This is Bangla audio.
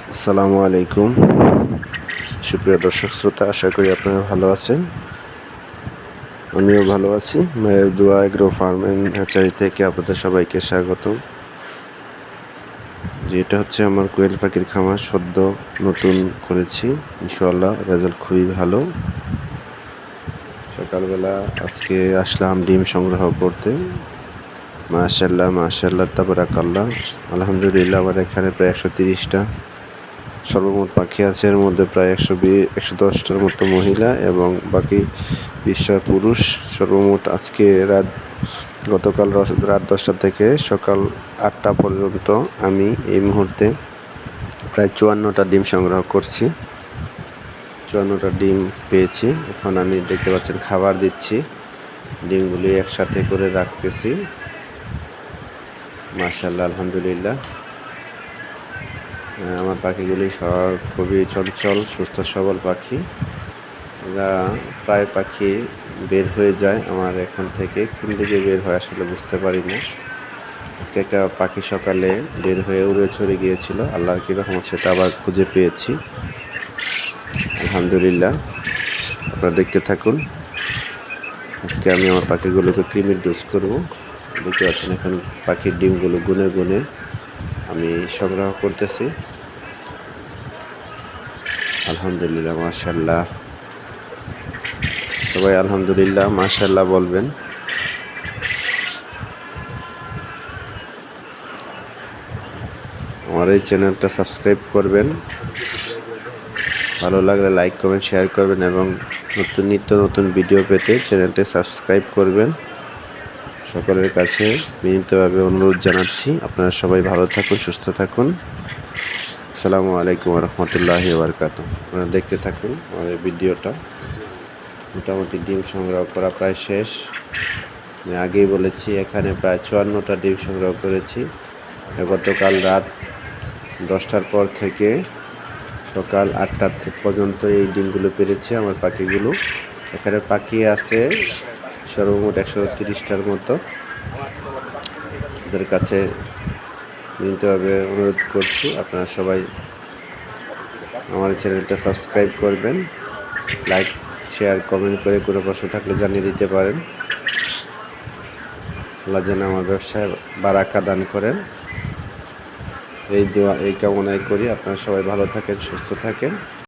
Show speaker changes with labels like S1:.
S1: আসসালামু আলাইকুম সুপ্রিয় দর্শক শ্রোতা, আশা করি আপনারা ভালো আছেন। আমিও ভালো আছি। মায়ের দোয়া এগ্রো ফার্ম অ্যান্ড হ্যাচারি থেকে আপনাদের সবাইকে স্বাগতম। এটা হচ্ছে আমার কোয়েল পাখির খামার, সদ্য নতুন করেছি। ইনশাআল্লাহ রেজাল্ট খুবই ভালো। সকালবেলা আজকে আসলাম ডিম সংগ্রহ করতে। মাশাআল্লাহ মাশাআল্লাহ তাবারাকাল্লাহ, আলহামদুলিল্লাহ। আমার এখানে প্রায় 130টা সর্বমোট পাখি আছে। এর মধ্যে প্রায় 110টার মতো মহিলা এবং বাকি 20টা পুরুষ। সর্বমোট আজকে গতকাল রাত 10টা থেকে সকাল 8টা পর্যন্ত আমি এই মুহূর্তে প্রায় 54টা ডিম সংগ্রহ করছি। 54টা ডিম পেয়েছি। এখন আমি দেখতে পাচ্ছেন খাবার দিচ্ছি, ডিমগুলি একসাথে করে রাখতেছি। মাশাআল্লাহ আলহামদুলিল্লাহ। আমার পাখিগুলি সব খুবই চঞ্চল, সুস্থ সবল পাখি। এরা প্রায় পাখি বের হয়ে যায় আমার এখান থেকে। কোন দিকে বের হয় আসলে বুঝতে পারি না। আজকে একটা পাখি সকালে বের হয়ে উড়ে চড়ে গিয়েছিল, আল্লাহর কি রহমত সেটা আবার খুঁজে পেয়েছি, আলহামদুলিল্লাহ। আপনারা দেখতে থাকুন। আজকে আমি আমার পাখিগুলোকে কৃমির ডোজ করব। দেখতে পাচ্ছেন এখন পাখির ডিমগুলো গুনে গুনে আমি সংগ্রহ করতেছি। আলহামদুলিল্লাহ মাশাআল্লাহ। সবাই আলহামদুলিল্লাহ মাশাআল্লাহ বলবেন। আমার এই চ্যানেলটা সাবস্ক্রাইব করবেন, ভালো লাগলে লাইক কমেন্ট শেয়ার করবেন এবং নিত্য নতুন ভিডিও পেতে চ্যানেলটি সাবস্ক্রাইব করবেন। সকলের কাছে বিনীতভাবে অনুরোধ জানাচ্ছি। আপনারা সবাই ভালো থাকুন, সুস্থ থাকুন। আসসালামু আলাইকুম ওয়া রাহমাতুল্লাহি ওয়া বারাকাতুহু। আপনারা দেখতে থাকুন আমার এই ভিডিওটা। মোটামুটি ডিম সংগ্রহ করা প্রায় শেষ। আমি আগেই বলেছি এখানে প্রায় 54টা ডিম সংগ্রহ করেছি। গতকাল রাত 10টার পর থেকে সকাল 8টা পর্যন্ত এই ডিমগুলো পেরেছে আমার পাখিগুলো। এখানে পাখি আছে সর্বমোট 130টার মতো। ওদের কাছে বিনীতভাবে অনুরোধ করছি আপনারা সবাই আমার চ্যানেলটা সাবস্ক্রাইব করবেন, লাইক শেয়ার কমেন্ট করে কোনো প্রশ্ন থাকলে জানিয়ে দিতে পারেন। আল্লাহ যেন আমার ব্যবসায় বারাকা দান করেন, এই দোয়া এই কামনাই করি। আপনারা সবাই ভালো থাকেন, সুস্থ থাকেন।